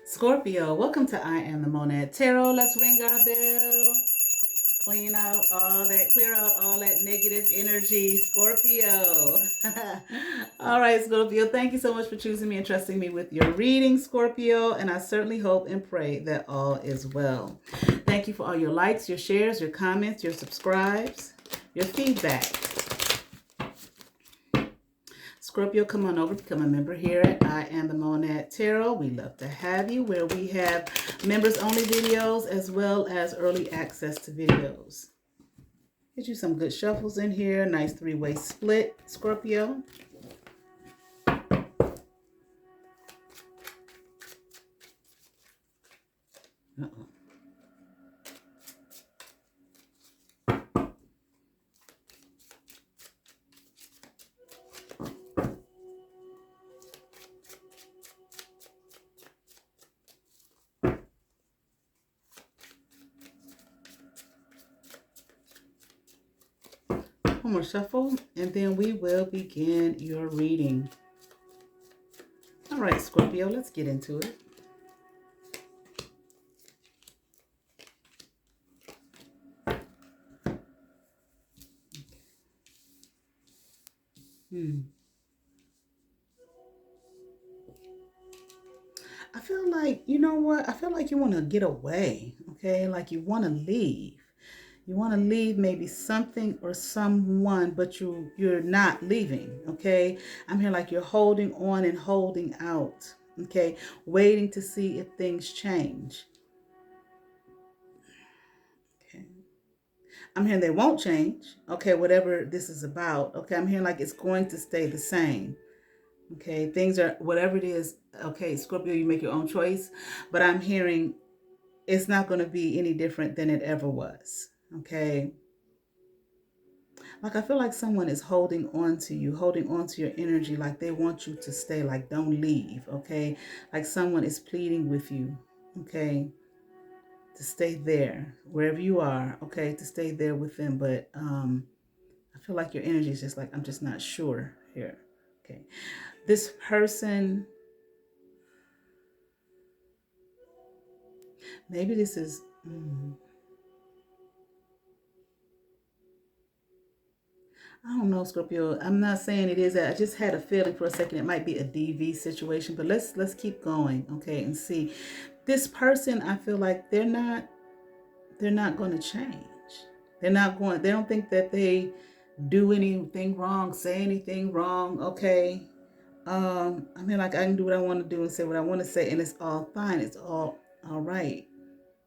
Scorpio, welcome to I Am the Monad Tarot. Let's ring our bell. Clear out all that negative energy, Scorpio. All right, Scorpio, thank you so much for choosing me and trusting me with your reading, Scorpio. And I certainly hope and pray that all is well. Thank you for all your likes, your shares, your comments, your subscribes, your feedback. Scorpio, come on over, become a member here at I Am the Monad Tarot. We love to have you, where we have members only videos as well as early access to videos. Get you some good shuffles in here. Nice three-way split, Scorpio. Uh-oh. One more shuffle, and then we will begin your reading. All right, Scorpio, let's get into it. I feel like, you know what? I feel like you want to get away, okay? Like you want to leave. You want to leave maybe something or someone, but you're not leaving, okay? I'm here like you're holding on and holding out, okay? Waiting to see if things change. Okay. I'm hearing they won't change, okay, whatever this is about, okay? I'm hearing like it's going to stay the same. Okay, things are, whatever it is, okay, Scorpio, you make your own choice, but I'm hearing it's not going to be any different than it ever was, okay? Like I feel like someone is holding on to you, holding on to your energy, like they want you to stay, like don't leave, okay? Like someone is pleading with you, okay, to stay there, wherever you are, okay, to stay there with them, but I feel like your energy is just like, I'm just not sure here, okay? This person, maybe this is, I don't know, Scorpio. I'm not saying it is that. I just had a feeling for a second it might be a DV situation, but let's keep going, okay, and see. This person, I feel like they're not going to change. They don't think that they do anything wrong, say anything wrong, okay? I mean, like I can do what I want to do and say what I want to say, and it's all fine. It's all right.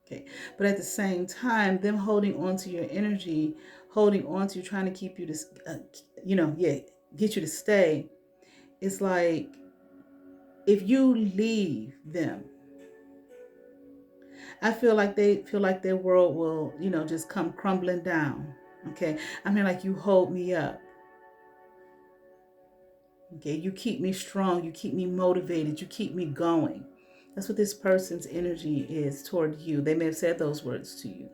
Okay. But at the same time, them holding on to your energy, holding on to you, trying to keep you to, get you to stay. It's like if you leave them, I feel like they feel like their world will, just come crumbling down. Okay. I mean, like you hold me up. Okay. You keep me strong. You keep me motivated. You keep me going. That's what this person's energy is toward you. They may have said those words to you.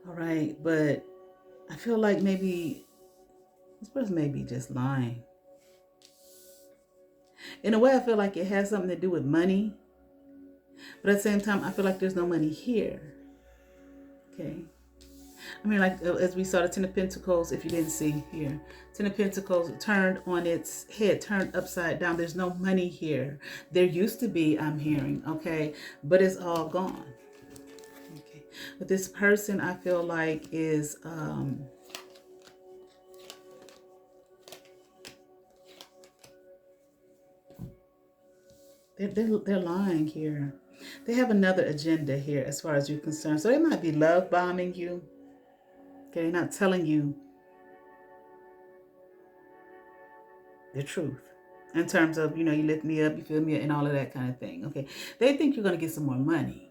All right. But I feel like maybe this person may be just lying. In a way, I feel like it has something to do with money. But at the same time, I feel like there's no money here. Okay. I mean, like as we saw the Ten of Pentacles, if you didn't see here, Ten of Pentacles turned on its head, turned upside down. There's no money here. There used to be, I'm hearing, okay, but it's all gone. Okay. But this person, I feel like is, they're lying here. They have another agenda here as far as you're concerned. So they might be love bombing you. Okay, they're not telling you the truth in terms of, you lift me up, you fill me up, and all of that kind of thing. Okay, they think you're going to get some more money.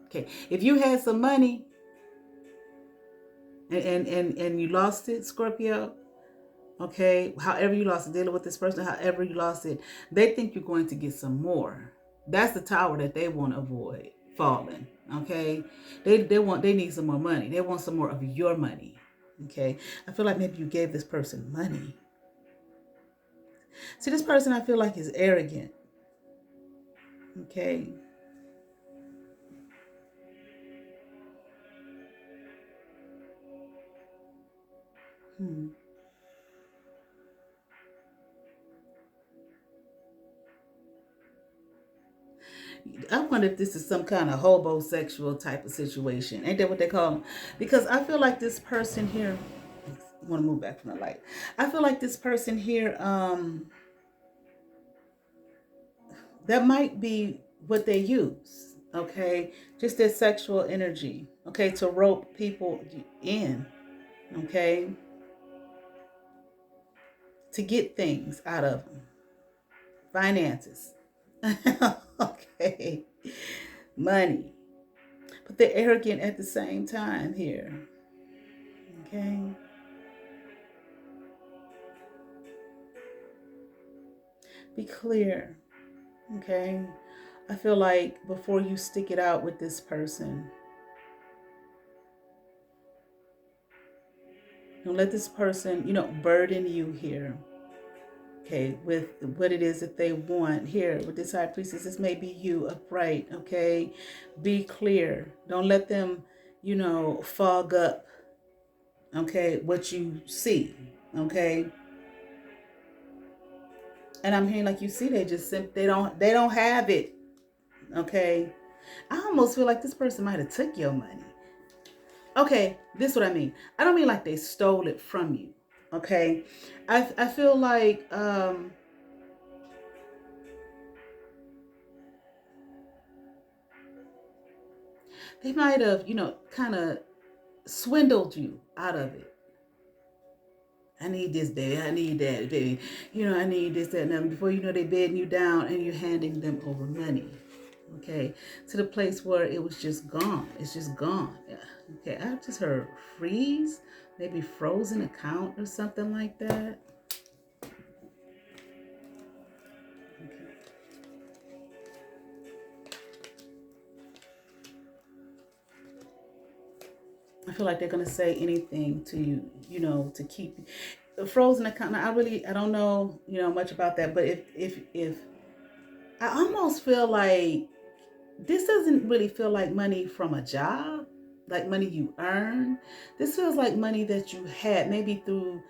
Okay, if you had some money and you lost it, Scorpio, okay, however you lost it, dealing with this person, however you lost it, they think you're going to get some more. That's the tower that they want to avoid falling. Okay, they need some more money. They want some more of your money. Okay, I feel like maybe you gave this person money. See, this person I feel like is arrogant. Okay. Hmm. I wonder if this is some kind of hobosexual type of situation. Ain't that what they call them? Because I feel like this person here. I want to move back from the light. I feel like this person here. That might be what they use. Okay, just their sexual energy. Okay, to rope people in. Okay, to get things out of them. Finances. Okay, money. But they're arrogant at the same time here. Okay. Be clear. Okay. I feel like before you stick it out with this person, don't let this person, burden you here. Okay, with what it is that they want here with this high priestess. This may be you upright. Okay, be clear. Don't let them, fog up. Okay, what you see. Okay, and I'm hearing like you see, they don't have it. Okay, I almost feel like this person might have took your money. Okay, this is what I mean. I don't mean like they stole it from you. Okay, I feel like they might have kind of swindled you out of it. I need this, baby. I need that, baby. I need this, that, and that. Before you know, they bedding you down and you're handing them over money. Okay, to the place where it was just gone. It's just gone. Yeah. Okay, I just heard freeze, maybe frozen account or something like that. I feel like they're gonna say anything to you, to keep a frozen account. Now, I don't know, much about that, but if I almost feel like this doesn't really feel like money from a job, like money you earn. This feels like money that you had maybe through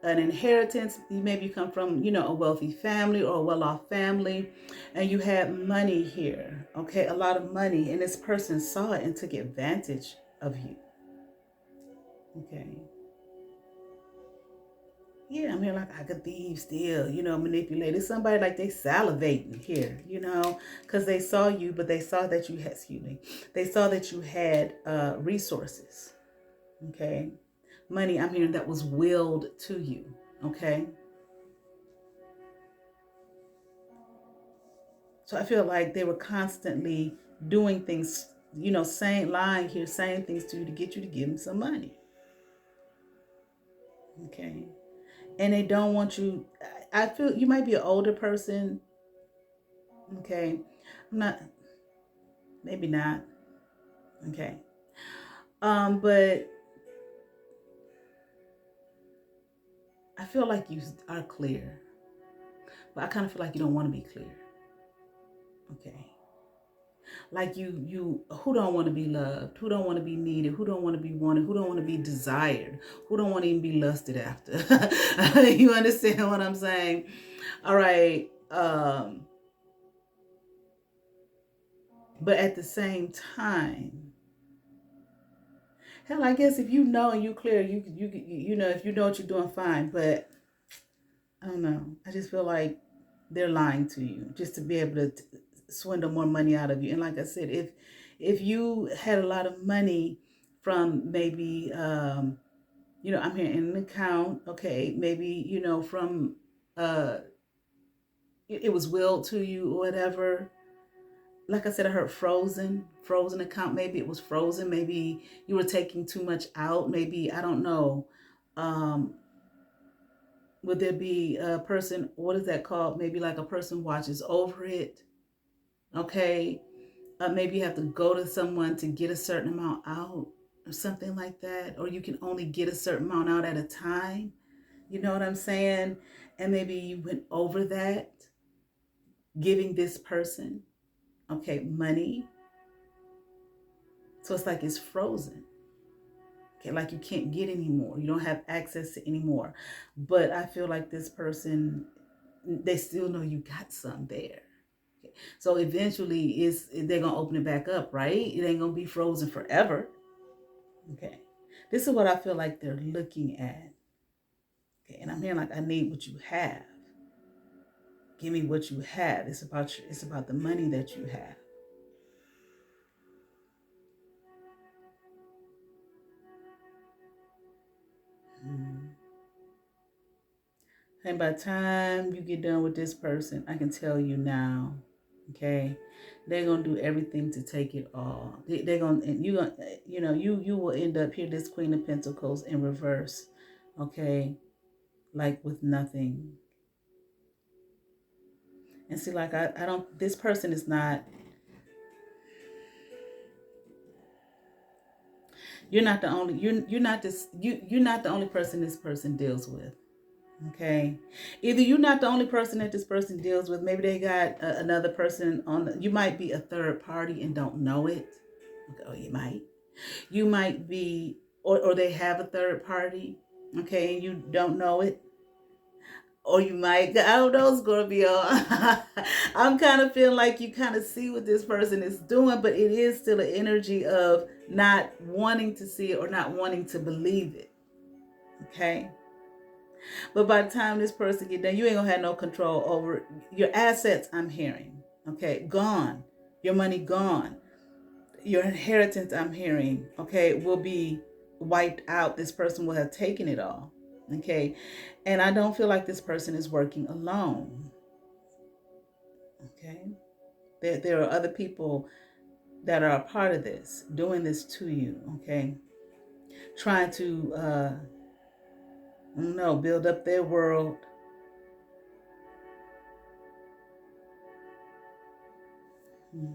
an inheritance. Maybe you come from, a wealthy family or a well-off family, and you had money here. Okay, a lot of money, and this person saw it and took advantage of you. Okay. Yeah, I'm here like I could thieve still, manipulate. It's somebody like they salivating here, because they saw you, but they saw that you had, excuse me, they saw that you had resources, okay? Money, I'm hearing that was willed to you, okay? So I feel like they were constantly doing things, lying here, saying things to you to get you to give them some money, okay? And they don't want you, I feel you might be an older person, okay? I'm not, maybe not. Okay. But I feel like you are clear. But I kind of feel like you don't want to be clear. Okay. Like you who don't want to be loved, who don't want to be needed, who don't want to be wanted, who don't want to be desired, who don't want to even be lusted after. You understand what I'm saying? All right. But at the same time, hell, I guess if you know and you clear, if you know what you're doing, fine. But I don't know. I just feel like they're lying to you just to be able to swindle more money out of you. And like I said, if you had a lot of money from maybe I'm here in an account, okay, maybe from uh it was willed to you or whatever. Like I said, I heard frozen account. Maybe it was frozen. Maybe you were taking too much out. Maybe I don't know. Um, would there be a person? What is that called? Maybe like a person watches over it. Okay, maybe you have to go to someone to get a certain amount out or something like that, or you can only get a certain amount out at a time. You know what I'm saying? And maybe you went over that, giving this person. Okay, money. So it's like it's frozen. Okay, like you can't get any more. You don't have access to any more. But I feel like this person, they still know you got some there. Okay. So eventually they're gonna open it back up, right? It ain't gonna be frozen forever. Okay. This is what I feel like they're looking at. Okay, and I'm hearing like I need what you have. Give me what you have. It's about the money that you have. Mm. And by the time you get done with this person, I can tell you now, okay, they're gonna do everything to take it all. They're gonna, and you gonna, you will end up here, this Queen of Pentacles in reverse, okay, like with nothing. And see, like I don't. This person is not. You're not the only. You're not this. You're not the only person this person deals with. Okay, either you're not the only person that this person deals with. Maybe they got another person on. You might be a third party and don't know it. Okay, or you might. You might be, or they have a third party. Okay, and you don't know it. Or you might, I don't know, Scorpio. I'm kind of feeling like you kind of see what this person is doing, but it is still an energy of not wanting to see it or not wanting to believe it. Okay. But by the time this person get done, you ain't gonna have no control over your assets. I'm hearing, okay, gone. Your money gone. Your inheritance, I'm hearing, okay, will be wiped out. This person will have taken it all, okay. And I don't feel like this person is working alone, okay. There are other people that are a part of this, doing this to you, okay, trying to I don't know, build up their world. Hmm.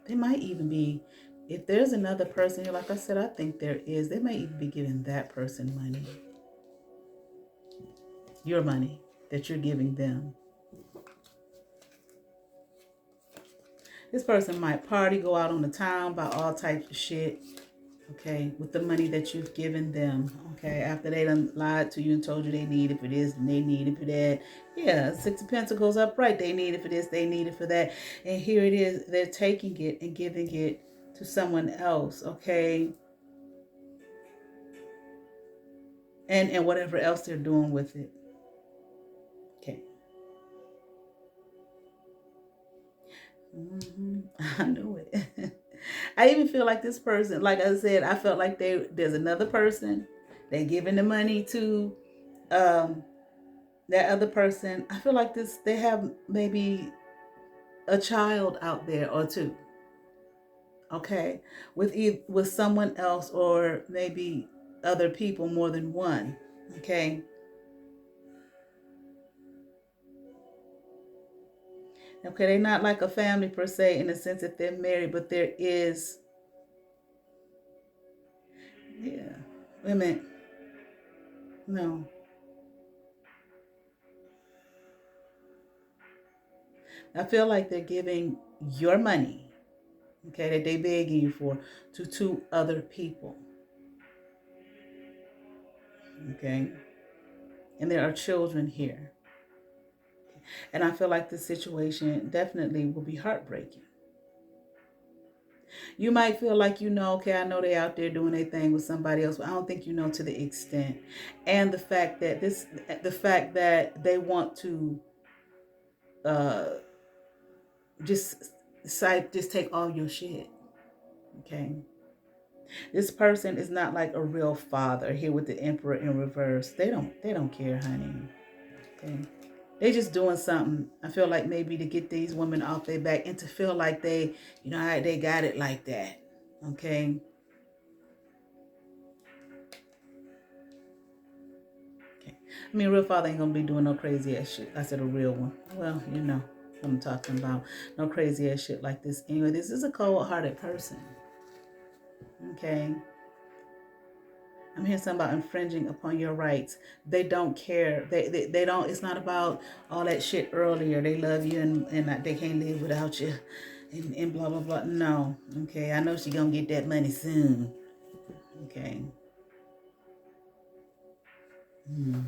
They might even be, if there's another person here, like I said, I think there is, they may even be giving that person money. Your money that you're giving them. This person might party, go out on the town, buy all types of shit, okay, with the money that you've given them, okay, after they done lied to you and told you they need it for this and they need it for that. Yeah, Six of Pentacles upright, they need it for this, they need it for that. And here it is, they're taking it and giving it to someone else, okay, and whatever else they're doing with it, okay. I know it. I even feel like this person, like I said, I felt like there's another person. They're giving the money to um, that other person. I feel like they have maybe a child out there or two. Okay, with someone else or maybe other people, more than one. Okay. Okay, they're not like a family per se in the sense that they're married, but there is, yeah. Wait a minute. No. I feel like they're giving your money, okay, that they begging you for, to two other people, okay, and there are children here, and I feel like the situation definitely will be heartbreaking. You might feel like okay, I know they out there doing their thing with somebody else, but I don't think you know to the extent, and the fact that they want to uh just just take all your shit, okay. This person is not like a real father here with the Emperor in reverse. They don't care, honey. Okay. They just doing something. I feel like maybe to get these women off their back and to feel like they got it like that. Okay. Okay. I mean, a real father ain't gonna be doing no crazy ass shit. I said a real one. Well, what I'm talking about. No crazy ass shit like this. Anyway, this is a cold hearted person. Okay. I'm hearing something about infringing upon your rights. They don't care. They don't. It's not about all that shit earlier. They love you and they can't live without you, and blah blah blah. No, okay. I know she gonna get that money soon. Okay. Hmm.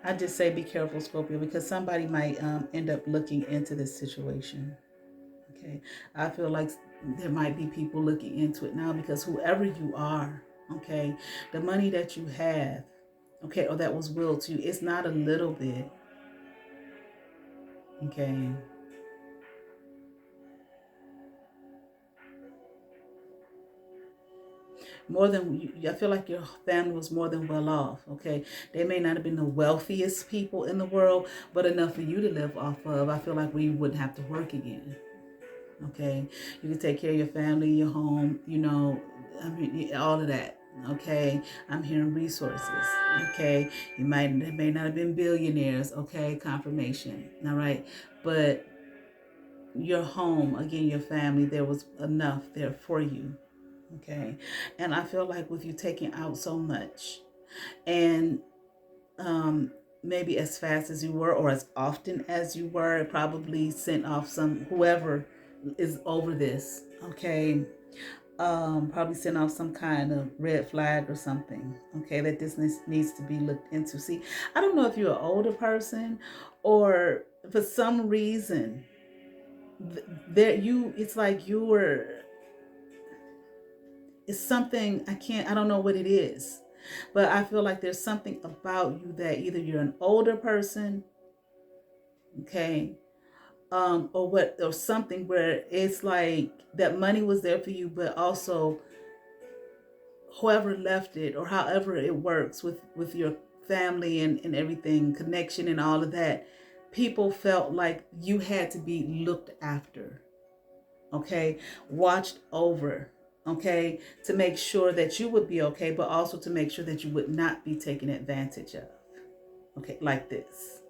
I just say be careful, Scorpio, because somebody might end up looking into this situation. Okay. I feel like there might be people looking into it now because whoever you are, okay, the money that you have, okay, or that was willed to you, it's not a little bit, okay. More than I feel like your family was more than well off, okay. They may not have been the wealthiest people in the world, but enough for you to live off of. I feel like we wouldn't have to work again. Okay, you can take care of your family, your home, I mean, all of that. Okay, I'm hearing resources. Okay, they may not have been billionaires. Okay, confirmation. All right, but your home, again, your family, there was enough there for you. Okay, and I feel like with you taking out so much, and um, maybe as fast as you were or as often as you were, it probably sent off some whoever is over this. Okay, probably sent off some kind of red flag or something. Okay, that this needs to be looked into. See, I don't know if you're an older person or for some reason there you it's like you were it's something I don't know what it is, but I feel like there's something about you that either you're an older person, okay, or something where it's like that money was there for you, but also whoever left it or however it works with your family and everything, connection and all of that, people felt like you had to be looked after, okay, watched over, okay, to make sure that you would be okay, but also to make sure that you would not be taken advantage of, okay, like this.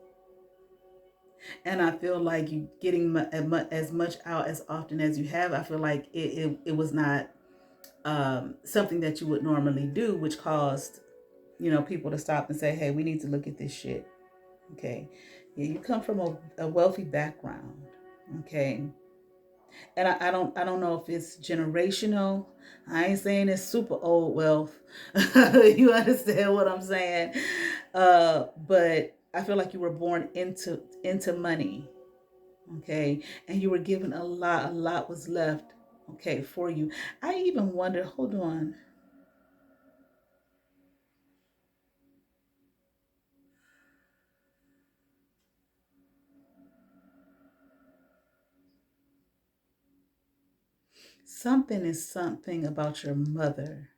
And I feel like you getting as much out as often as you have, I feel like it was not something that you would normally do, which caused, people to stop and say, hey, we need to look at this shit. Okay. Yeah, you come from a wealthy background. Okay. And I don't know if it's generational. I ain't saying it's super old wealth. You understand what I'm saying? But I feel like you were born into money. Okay. And you were given a lot was left, okay, for you. I even wonder, hold on. Something is something about your mother.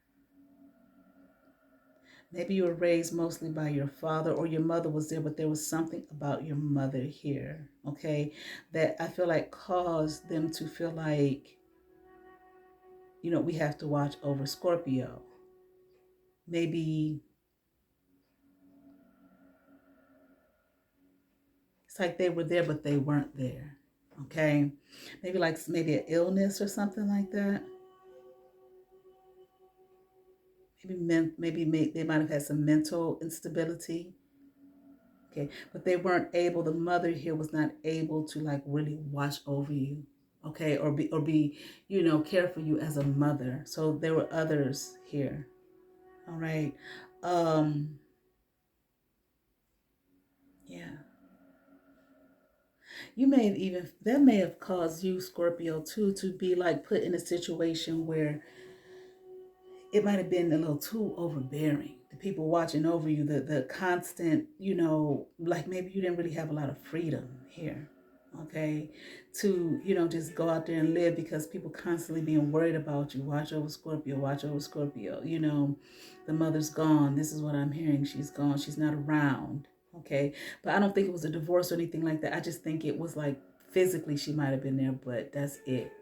Maybe you were raised mostly by your father or your mother was there, but there was something about your mother here, okay, that I feel like caused them to feel like, we have to watch over Scorpio. Maybe it's like they were there, but they weren't there, okay? Maybe an illness or something like that. Maybe they might have had some mental instability. Okay, but they weren't able. The mother here was not able to like really watch over you. Okay, or be care for you as a mother. So there were others here. All right. Um. Yeah. You may have even that may have caused you, Scorpio, too, to be like put in a situation where it might have been a little too overbearing. The people watching over you, the constant, like maybe you didn't really have a lot of freedom here, okay, to, just go out there and live because people constantly being worried about you. Watch over Scorpio, watch over Scorpio. The mother's gone. This is what I'm hearing. She's gone. She's not around. Okay. But I don't think it was a divorce or anything like that. I just think it was like physically she might have been there, but that's it.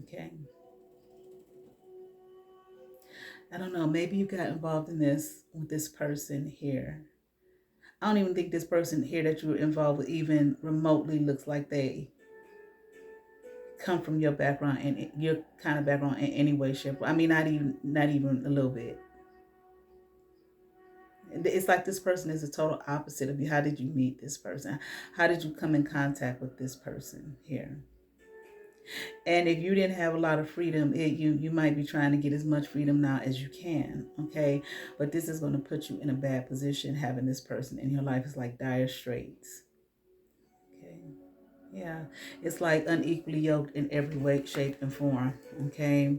Okay. I don't know. Maybe you got involved in this with this person here. I don't even think this person here that you were involved with even remotely looks like they come from your background and your kind of background in any way, shape. I mean, not even a little bit. It's like this person is a total opposite of you. How did you meet this person? How did you come in contact with this person here? And if you didn't have a lot of freedom, you might be trying to get as much freedom now as you can, okay? But this is going to put you in a bad position, having this person in your life. Is like dire straits, okay? Yeah, it's like unequally yoked in every way, shape, and form, okay?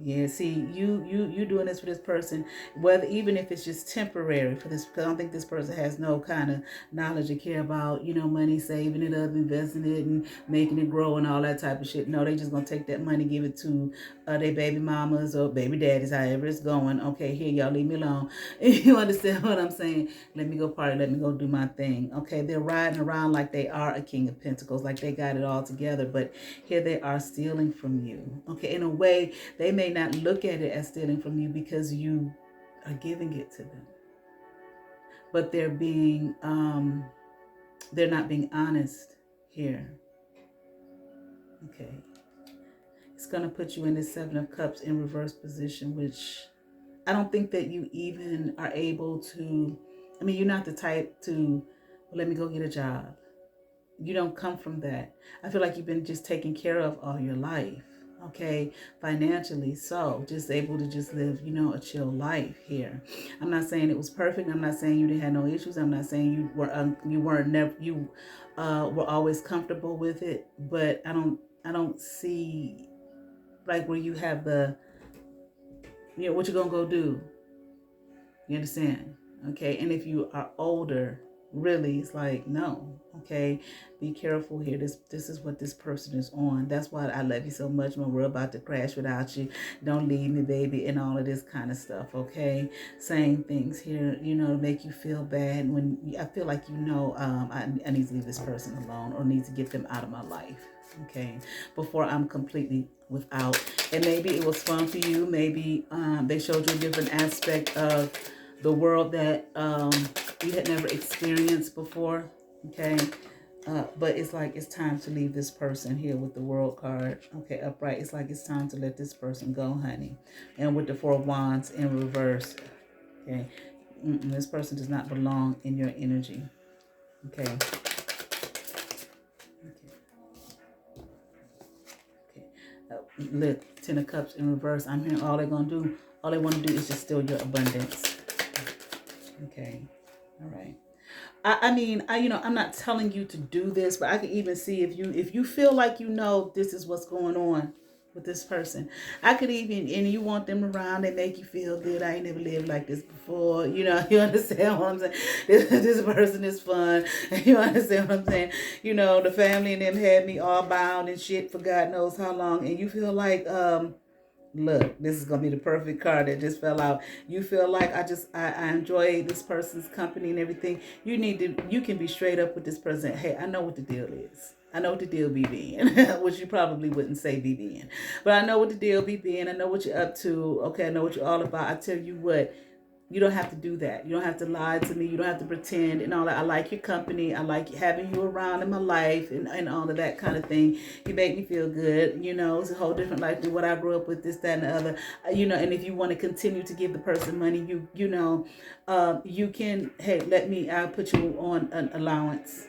Yeah, see, you doing this for this person, whether even if it's just temporary for this, because I don't think this person has no kind of knowledge or care about, money, saving it up, investing it, and making it grow and all that type of shit. No, they just gonna take that money, give it to their baby mamas or baby daddies, however it's going. Okay, here, y'all leave me alone. You understand what I'm saying? Let me go party, let me go do my thing. Okay, they're riding around like they are a king of pentacles, like they got it all together, but here they are stealing from you. Okay, in a way, they may not look at it as stealing from you because you are giving it to them, but they're not being honest here. Okay, it's going to put you in this Seven of Cups in reverse position, which I don't think that you even are able to. I mean, you're not the type to, well, let me go get a job. You don't come from that. I feel like you've been just taken care of all your life, okay, financially. So just able to just live, a chill life here. I'm not saying it was perfect. I'm not saying you didn't have no issues. I'm not saying you were always comfortable with it. But I don't see like where you have the, what you gonna go do. You understand? Okay. And if you are older, really, it's like, no. Okay. Be careful here. This is what this person is on. That's why I love you so much when we're about to crash without you. Don't leave me, baby, and all of this kind of stuff. Okay. Saying things here, to make you feel bad when I feel like, I need to leave this person alone or need to get them out of my life. Okay, before I'm completely without. And maybe it was fun for you. Maybe they showed you a different aspect of the world that you had never experienced before. Okay, but it's like it's time to leave this person here with the World card. Okay, upright. It's like it's time to let this person go, honey. And with the Four of Wands in reverse. Okay, this person does not belong in your energy. Okay. Look, Ten of Cups in reverse. I'm hearing all they want to do is just steal your abundance. Okay. All right. I'm not telling you to do this, but I can even see if you feel like this is what's going on with this person. I could even, and you want them around, they make you feel good. I ain't never lived like this before. You understand what I'm saying? This person is fun. You understand what I'm saying? The family and them had me all bound and shit for God knows how long. And you feel like, look, this is going to be the perfect card that just fell out. You feel like I enjoy this person's company and everything. You can be straight up with this person. Hey, I know what the deal is. I know what the deal be being, which you probably wouldn't say be being. But I know what the deal be being. I know what you're up to. Okay, I know what you're all about. I tell you what, you don't have to do that. You don't have to lie to me. You don't have to pretend and all that. I like your company. I like having you around in my life and all of that kind of thing. You make me feel good. It's a whole different life than what I grew up with, this, that, and the other. And if you want to continue to give the person money, you can, hey, I'll put you on an allowance.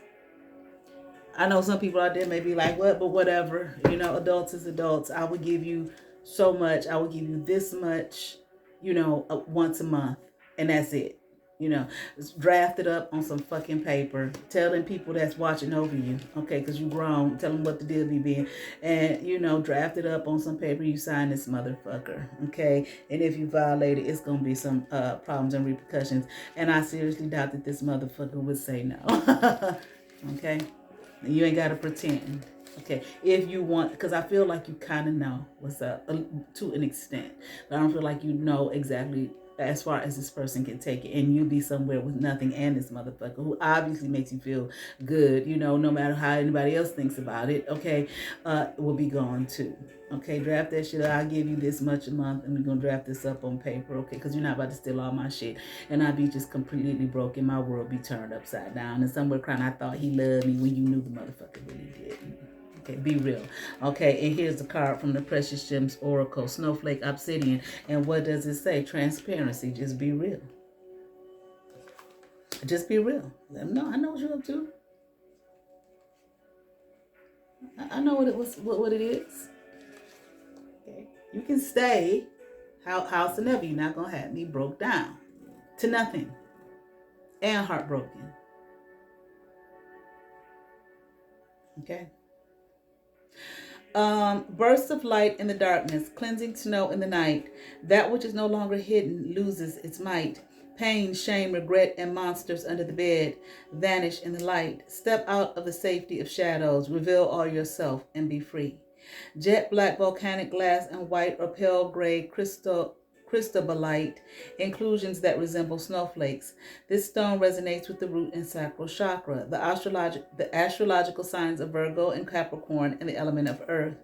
I know some people out there may be like, what? But whatever. Adults is adults. I will give you so much. I will give you this much, once a month. And that's it. It's drafted up on some fucking paper. Telling people that's watching over you. Okay, because you grown. Tell them what the deal be being. And, drafted up on some paper. You sign this motherfucker. Okay? And if you violate it, it's going to be some problems and repercussions. And I seriously doubt that this motherfucker would say no. Okay? You ain't got to pretend. Okay, if you want, because I feel like you kind of know what's up to an extent, but I don't feel like you know exactly as far as this person can take it, and you be somewhere with nothing and this motherfucker who obviously makes you feel good, no matter how anybody else thinks about it, okay, will be gone too. Okay, draft that shit. I'll give you this much a month, and we're gonna draft this up on paper, okay? Because you're not about to steal all my shit, and I'd be just completely broken. My world be turned upside down, and somewhere crying, I thought he loved me when you knew the motherfucker really didn't. Okay, be real. Okay, and here's the card from the Precious Gems Oracle, Snowflake Obsidian. And what does it say? Transparency. Just be real. Just be real. Let them know. I know what you're up to. I know what it was. What it is. Okay, you can stay house and ever. You're not gonna have me broke down to nothing and heartbroken. Okay. Bursts of light in the darkness, cleansing snow in the night. That which is no longer hidden loses its might. Pain, shame, regret, and monsters under the bed vanish in the light. Step out of the safety of shadows. Reveal all yourself and be free. Jet black volcanic glass and white or pale gray crystalline inclusions that resemble snowflakes. This stone resonates with the root and sacral chakra, the astrological signs of Virgo and Capricorn, and the element of earth.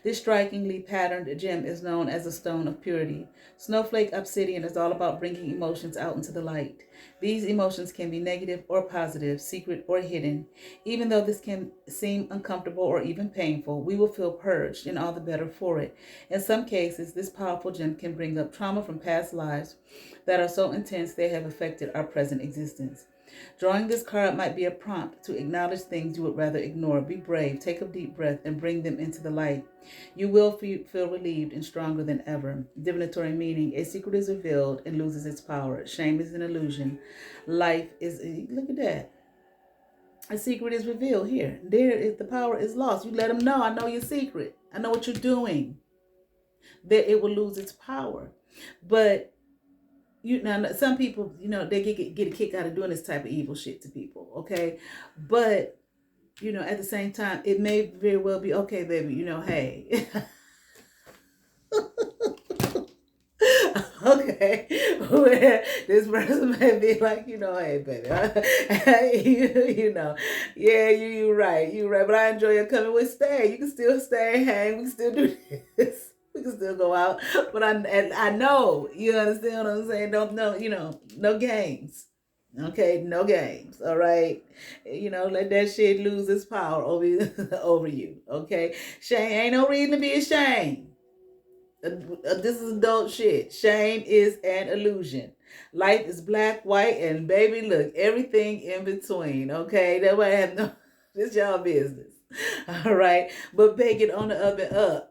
This strikingly patterned gem is known as the stone of purity. Snowflake obsidian is all about bringing emotions out into the light. These emotions can be negative or positive, secret or hidden. Even though this can seem uncomfortable or even painful, we will feel purged and all the better for it. In some cases, this powerful gem can bring up trauma from past lives that are so intense they have affected our present existence. Drawing this card might be a prompt to acknowledge things you would rather ignore. Be brave, take a deep breath, and bring them into the light. You will feel relieved and stronger than ever. Divinatory meaning: a secret is revealed and loses its power. Shame is an illusion. Life is, look at that. A secret is revealed here. The power is lost. You let them know, I know your secret. I know what you're doing. That it will lose its power. But now some people, they get a kick out of doing this type of evil shit to people, okay? But at the same time, it may very well be, okay, baby, hey. Okay, where this person may be like, hey, baby, yeah, you're right, but I enjoy your coming with stay. You can still stay, hang, we can still do this. We can still go out, but I know, you understand what I'm saying? No games. Okay, no games. All right, let that shit lose its power over you. Okay, shame ain't no reason to be ashamed. This is adult shit. Shame is an illusion. Life is black, white, and baby, look, everything in between. Okay, nobody have no. This y'all business. All right, but bake it on the up and up.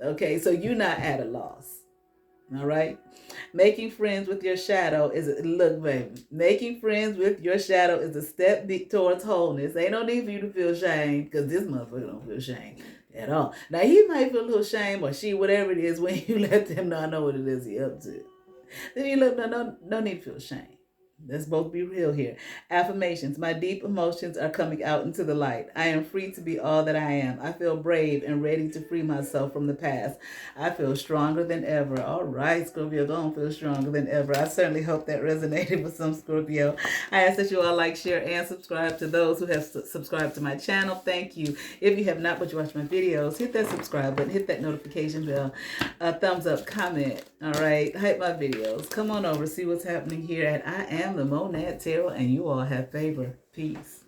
Okay, so you're not at a loss. All right. Making friends with your shadow look, baby. Making friends with your shadow is a step towards wholeness. Ain't no need for you to feel shame, because this motherfucker don't feel shame at all. Now he might feel a little shame, or she, whatever it is, when you let them know I know what it is he up to. Then you look, no need to feel shame. Let's both be real here. Affirmations. My deep emotions are coming out into the light. I am free to be all that I am. I feel brave and ready to free myself from the past. I feel stronger than ever. All right, Scorpio, don't feel stronger than ever. I certainly hope that resonated with some Scorpio. I ask that you all like, share, and subscribe. To those who have subscribed to my channel, thank you. If you have not, but you watch my videos, hit that subscribe button, hit that notification bell, thumbs up, comment. All right, hype my videos. Come on over, see what's happening here at I Am the Monad Tarot, and you all have favor. Peace.